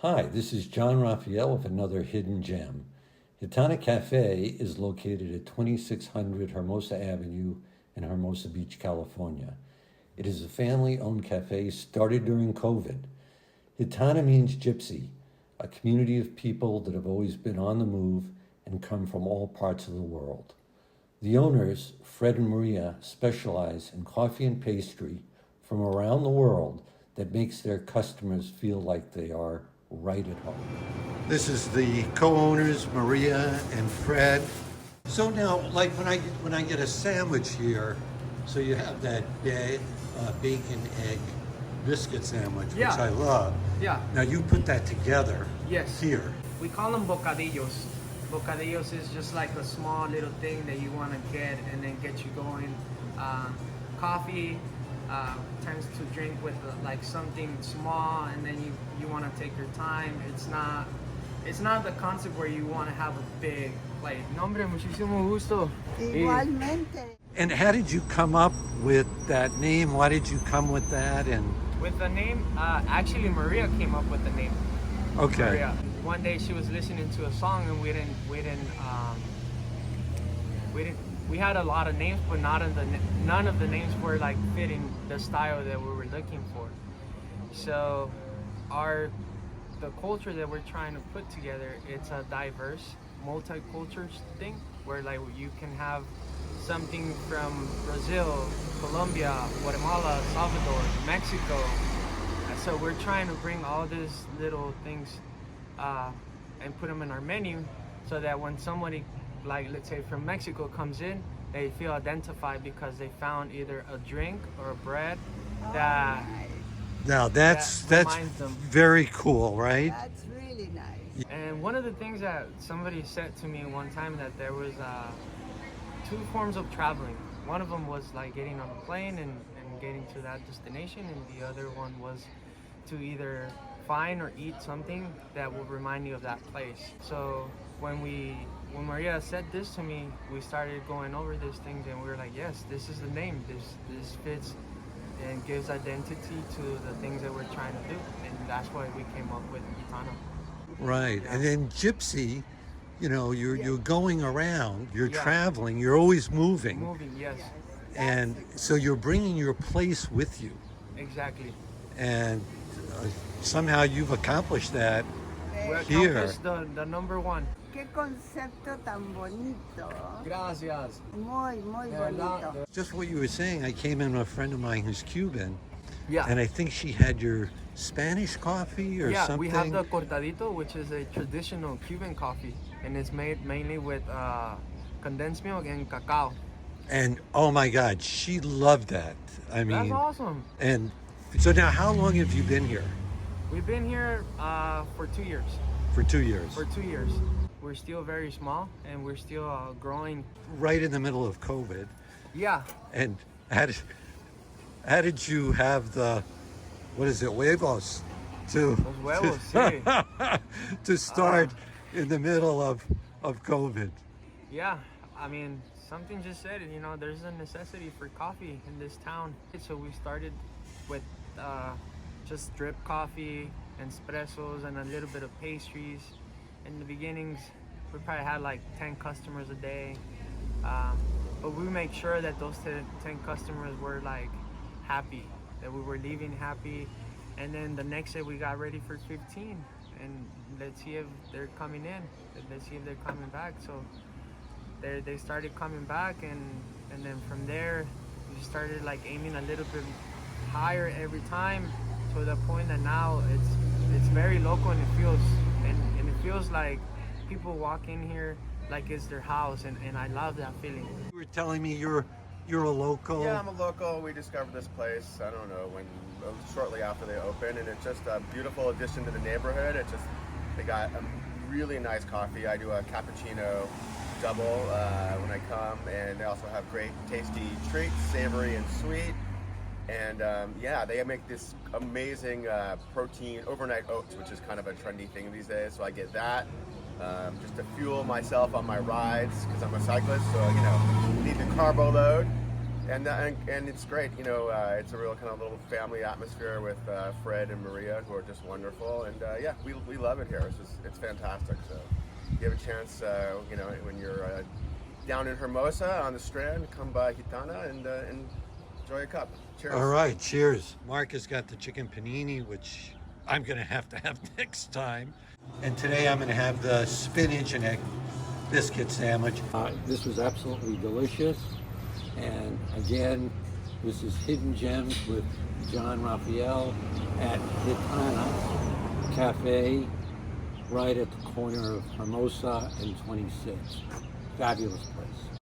Hi, this is John Raphael with another hidden gem. Gitana Cafe is located at 2600 Hermosa Avenue in Hermosa Beach, California. It is a family owned cafe started during COVID. Gitana means gypsy, a community of people that have always been on the move and come from all parts of the world. The owners, Fred and Maria, specialize in coffee and pastry from around the world that makes their customers feel like they are right at home. This is the co-owners, Maria and Fred. So now, like when I get a sandwich here, so you have that bacon, egg, biscuit sandwich, which Yeah. I love. Yeah. Now you put that together. Yes. Here. We call them bocadillos. Bocadillos is just like a small little thing that you want to get and then get you going. Coffee tends to drink with like something small, and then you want to take your time. It's not the concept where you want to have a big plate. No, hombre, muchísimo gusto. Igualmente. And how did you come up with that name? Why did you come with that? And With the name, actually Maria came up with the name. okay. Maria. One day she was listening to a song and we had a lot of names, but none of the names were like fitting the style that we were looking for. So the culture that we're trying to put together, it's a diverse multicultural thing where like you can have something from Brazil, Colombia, Guatemala, Salvador, Mexico. So we're trying to bring all these little things and put them in our menu so that when somebody, like let's say from Mexico, comes in, they feel identified because they found either a drink or a bread that Now that's reminds them. very cool, right? That's really nice. And one of the things that somebody said to me one time, that there was two forms of traveling. One of them was like getting on a plane and getting to that destination, and the other one was to either find or eat something that will remind you of that place. So when Maria said this to me, we started going over these things and we were like, yes, this is the name. This fits and gives identity to the things that we're trying to do, and that's why we came up with Gitana. Right. And then gypsy, you're going around, you're Yeah. traveling, you're always moving. Moving, yes, And so you're bringing your place with you. exactly. And somehow you've accomplished that. We're Here. accomplished the number one. Qué concepto tan bonito. Gracias. Muy, muy bonito. Just what you were saying, I came in with a friend of mine who's Cuban, Yeah. and I think she had your Spanish coffee or Yeah, something. we have the cortadito, which is a traditional Cuban coffee, and it's made mainly with condensed milk and cacao. And oh my God, she loved that. I That's mean, awesome. and so now how long have you been here? We've been here for 2 years. For 2 years. For 2 years. We're still very small, and we're still growing. Right in the middle of COVID. Yeah. And how did you have the, what is it, huevos to, Los huevos, sí. to start in the middle of COVID? Yeah, I mean, something just said it, there's a necessity for coffee in this town. So we started with just drip coffee, espressos, and a little bit of pastries. In the beginnings, we probably had like 10 customers a day. But we made sure that those 10 customers were like happy, that we were leaving happy. And then the next day we got ready for 15, and let's see if they're coming in. Let's see if they're coming back. So they started coming back, and then from there we started like aiming a little bit higher every time, to the point that now it's very local, and it feels like people walk in here like it's their house, and I love that feeling. You were telling me you're a local. Yeah, I'm a local. We discovered this place, I don't know, shortly after they opened, and it's just a beautiful addition to the neighborhood. They got a really nice coffee. I do a cappuccino double when I come, and they also have great tasty treats, savory and sweet. And they make this amazing protein overnight oats, which is kind of a trendy thing these days. So I get that just to fuel myself on my rides, because I'm a cyclist, so need the carbo load. and it's great. You know, it's a real kind of little family atmosphere with Fred and Maria, who are just wonderful. And yeah, we love it here. It's fantastic. So if you have a chance, you know, when you're down in Hermosa on the Strand, come by Gitana and enjoy a cup. Cheers. All right, cheers. Mark has got the chicken panini, which I'm going to have next time. And today I'm going to have the spinach and egg biscuit sandwich. This was absolutely delicious. And again, this is Hidden Gems with John Raphael at Gitana Cafe, right at the corner of Hermosa and 26. Fabulous place.